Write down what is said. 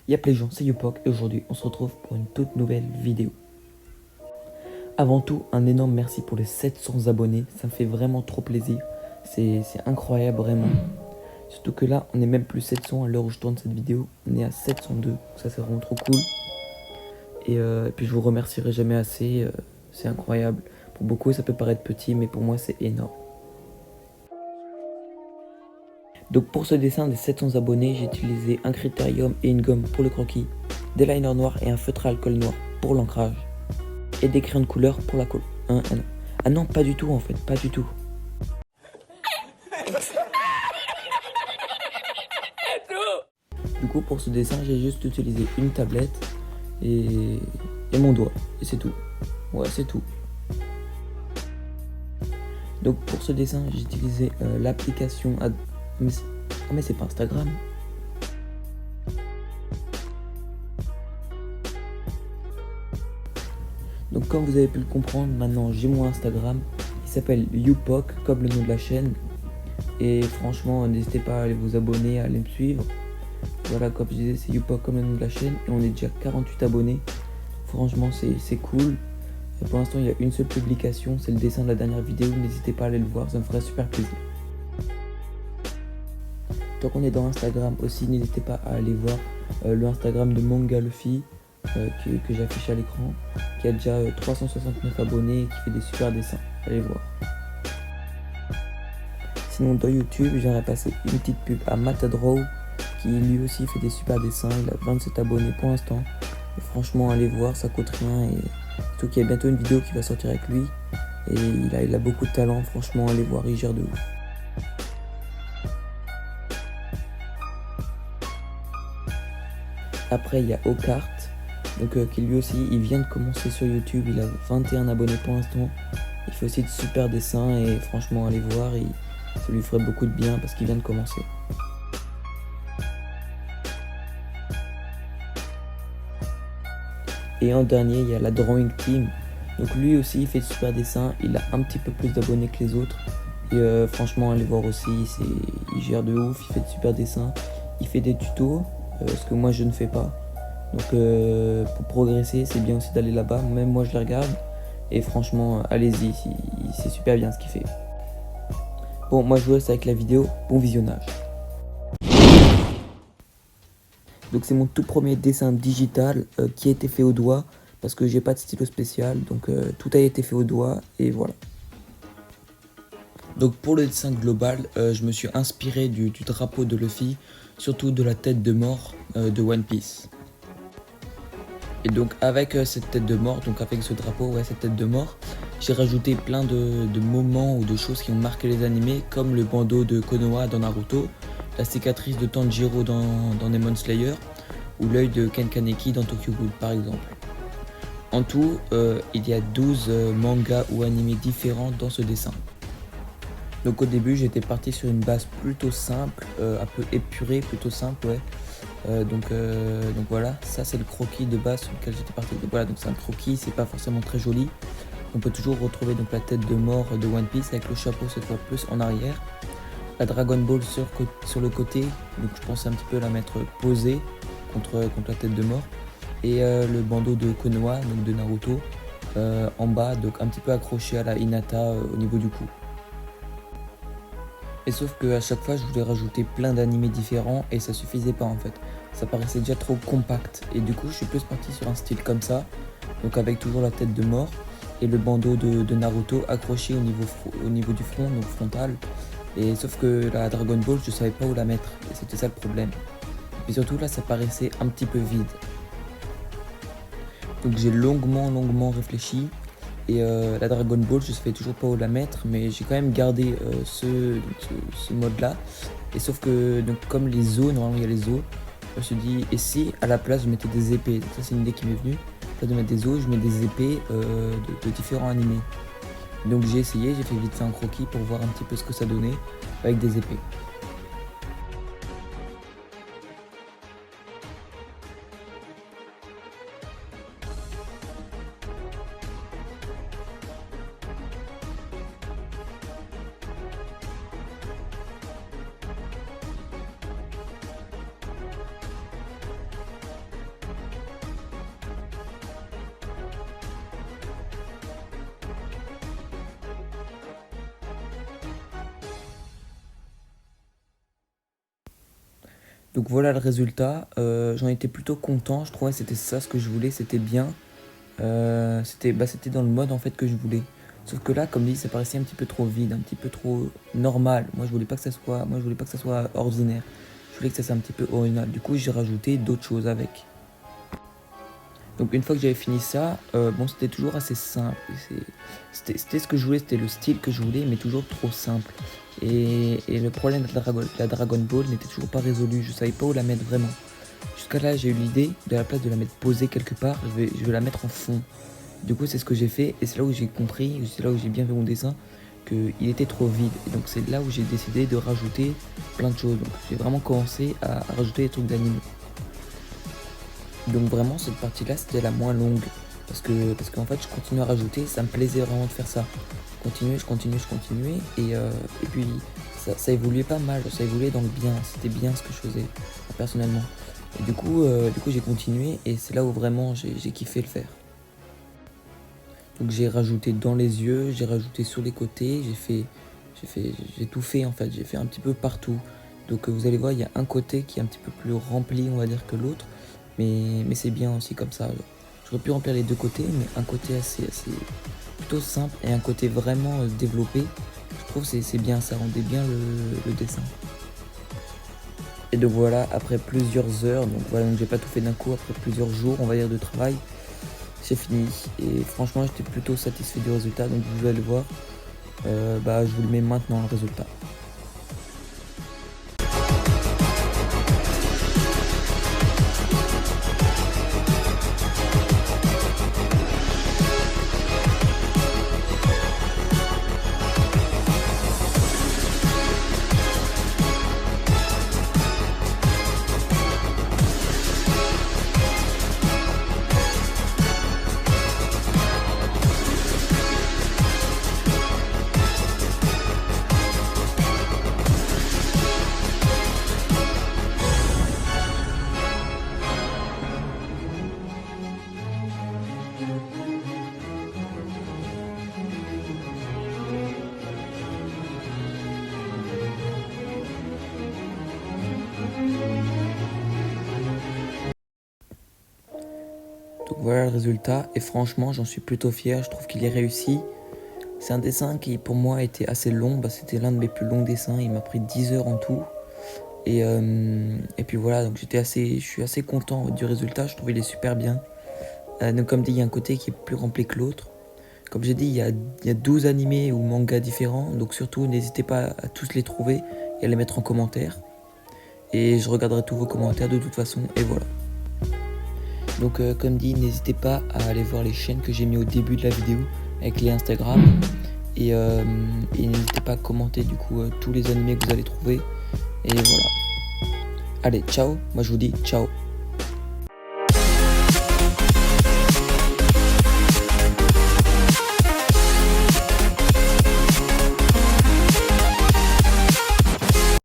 Yap les gens, c'est Youpok et aujourd'hui on se retrouve pour une toute nouvelle vidéo. Avant tout, un énorme merci pour les 700 abonnés, ça me fait vraiment trop plaisir. C'est incroyable vraiment. Surtout que là, on est même plus 700 à l'heure où je tourne cette vidéo, on est à 702, donc ça c'est vraiment trop cool. Et puis je vous remercierai jamais assez, c'est incroyable. Pour beaucoup ça peut paraître petit, mais pour moi c'est énorme. Donc pour ce dessin des 700 abonnés, j'ai utilisé un critérium et une gomme pour le croquis, des liners noirs et un feutre à alcool noir pour l'ancrage, et des crayons de couleur pour la colle. Ah non, pas du tout en fait, pas du tout. Du coup pour ce dessin, j'ai juste utilisé une tablette et mon doigt, et c'est tout. Ouais, c'est tout. Donc pour ce dessin, j'ai utilisé l'application mais c'est pas Instagram. Donc comme vous avez pu le comprendre, maintenant j'ai mon Instagram. Il s'appelle Youpok, comme le nom de la chaîne. Et franchement, n'hésitez pas à aller vous abonner, à aller me suivre. Voilà, comme je disais, c'est Youpok comme le nom de la chaîne. Et on est déjà 48 abonnés. Franchement, c'est cool. Et pour l'instant, il y a une seule publication. C'est le dessin de la dernière vidéo. N'hésitez pas à aller le voir, ça me ferait super plaisir. Tant qu'on est dans Instagram aussi, n'hésitez pas à aller voir le Instagram de Manga Luffy que j'affiche à l'écran, qui a déjà 369 abonnés et qui fait des super dessins. Allez voir. Sinon dans YouTube, j'aimerais passer une petite pub à Matadrow, qui lui aussi fait des super dessins. Il a 27 abonnés pour l'instant. Et franchement, allez voir, ça coûte rien. Et surtout qu'il y a bientôt une vidéo qui va sortir avec lui. Et il a beaucoup de talent, franchement, allez voir, il gère de ouf. Après, il y a Ocart, donc qui lui aussi, il vient de commencer sur YouTube. Il a 21 abonnés pour l'instant. Il fait aussi de super dessins et franchement, allez voir, ça lui ferait beaucoup de bien parce qu'il vient de commencer. Et en dernier, il y a la Drawing Team. Donc lui aussi, il fait de super dessins. Il a un petit peu plus d'abonnés que les autres. Et franchement, allez voir aussi, il gère de ouf, il fait de super dessins. Il fait des tutos, ce que moi je ne fais pas. Donc pour progresser, c'est bien aussi d'aller là-bas. Même moi, je les regarde. Et franchement, allez-y, c'est super bien ce qu'il fait. Bon, moi je vous laisse avec la vidéo. Bon visionnage. Donc c'est mon tout premier dessin digital qui a été fait au doigt. Parce que j'ai pas de stylo spécial. Donc tout a été fait au doigt. Et voilà. Donc pour le dessin global, je me suis inspiré du drapeau de Luffy. Surtout de la tête de mort de One Piece. Et donc avec cette tête de mort, donc avec ce drapeau, ouais, cette tête de mort, j'ai rajouté plein de moments ou de choses qui ont marqué les animés, comme le bandeau de Konoha dans Naruto, la cicatrice de Tanjiro dans Demon Slayer, ou l'œil de Ken Kaneki dans Tokyo Ghoul par exemple. En tout, il y a 12 mangas ou animés différents dans ce dessin. Donc au début, j'étais parti sur une base plutôt simple, un peu épurée, plutôt simple, ouais. Donc voilà, ça c'est le croquis de base sur lequel j'étais parti. Donc voilà, donc c'est un croquis, c'est pas forcément très joli. On peut toujours retrouver donc la tête de mort de One Piece avec le chapeau cette fois plus en arrière. La Dragon Ball sur le côté, donc je pense un petit peu la mettre posée contre la tête de mort. Et le bandeau de Konoha, donc de Naruto, en bas, donc un petit peu accroché à la Hinata au niveau du cou. Et sauf que à chaque fois je voulais rajouter plein d'animés différents et ça suffisait pas en fait. Ça paraissait déjà trop compact et du coup je suis plus parti sur un style comme ça. Donc avec toujours la tête de mort et le bandeau de Naruto accroché au niveau du front, donc frontal. Et sauf que la Dragon Ball je savais pas où la mettre et c'était ça le problème. Et surtout là ça paraissait un petit peu vide. Donc j'ai longuement réfléchi. Et la Dragon Ball, je ne savais toujours pas où la mettre, mais j'ai quand même gardé ce mode là. Et sauf que, donc, comme les os, normalement il y a les os, je me suis dit, et si à la place je mettais des épées? Donc, ça c'est une idée qui m'est venue. Plutôt de mettre des os, je mets des épées de différents animés. Donc j'ai essayé, j'ai fait vite fait un croquis pour voir un petit peu ce que ça donnait avec des épées. Donc voilà le résultat, j'en étais plutôt content, je trouvais que c'était ça ce que je voulais, c'était bien. C'était dans le mode en fait que je voulais. Sauf que là, comme dit, ça paraissait un petit peu trop vide, un petit peu trop normal. Moi, je voulais pas que ça soit ordinaire. Je voulais que ça soit un petit peu original. Du coup, j'ai rajouté d'autres choses avec. Donc une fois que j'avais fini ça, bon, c'était toujours assez simple. C'était ce que je voulais, c'était le style que je voulais, mais toujours trop simple. Et le problème de la Dragon Ball n'était toujours pas résolu. Je savais pas où la mettre vraiment. Jusqu'à là, j'ai eu l'idée, de la place de la mettre posée quelque part, je vais la mettre en fond. Du coup, c'est ce que j'ai fait, et c'est là où j'ai compris, c'est là où j'ai bien fait mon dessin, qu'il était trop vide. Et donc c'est là où j'ai décidé de rajouter plein de choses. Donc j'ai vraiment commencé à rajouter des trucs d'anime. Donc vraiment, cette partie-là, c'était la moins longue. Parce qu'en fait, je continuais à rajouter, ça me plaisait vraiment de faire ça. Je continuais, et puis ça évoluait pas mal, ça évoluait dans le bien, c'était bien ce que je faisais, personnellement. Et du coup j'ai continué, et c'est là où vraiment j'ai kiffé le faire. Donc j'ai rajouté dans les yeux, j'ai rajouté sur les côtés, j'ai tout fait en fait, j'ai fait un petit peu partout. Donc vous allez voir, il y a un côté qui est un petit peu plus rempli, on va dire, que l'autre, mais c'est bien aussi comme ça. J'aurais pu remplir les deux côtés, mais un côté assez plutôt simple et un côté vraiment développé. Je trouve que c'est bien, ça rendait bien le dessin. Et donc voilà, après plusieurs heures, donc voilà, donc j'ai pas tout fait d'un coup, après plusieurs jours, on va dire, de travail, c'est fini. Et franchement, j'étais plutôt satisfait du résultat, donc vous allez le voir. Je vous le mets maintenant, le résultat. Donc voilà le résultat, et franchement j'en suis plutôt fier, je trouve qu'il est réussi. C'est un dessin qui pour moi était assez long, c'était l'un de mes plus longs dessins, il m'a pris 10 heures en tout. Et puis voilà, donc je suis assez content du résultat, je trouve il est super bien. Donc comme dit, il y a un côté qui est plus rempli que l'autre. Comme j'ai dit, il y a 12 animés ou mangas différents, donc surtout n'hésitez pas à tous les trouver et à les mettre en commentaire. Et je regarderai tous vos commentaires de toute façon, et voilà. Donc comme dit, n'hésitez pas à aller voir les chaînes que j'ai mis au début de la vidéo avec les Instagram. Et n'hésitez pas à commenter du coup tous les animés que vous allez trouver. Et voilà. Allez, ciao, moi je vous dis ciao.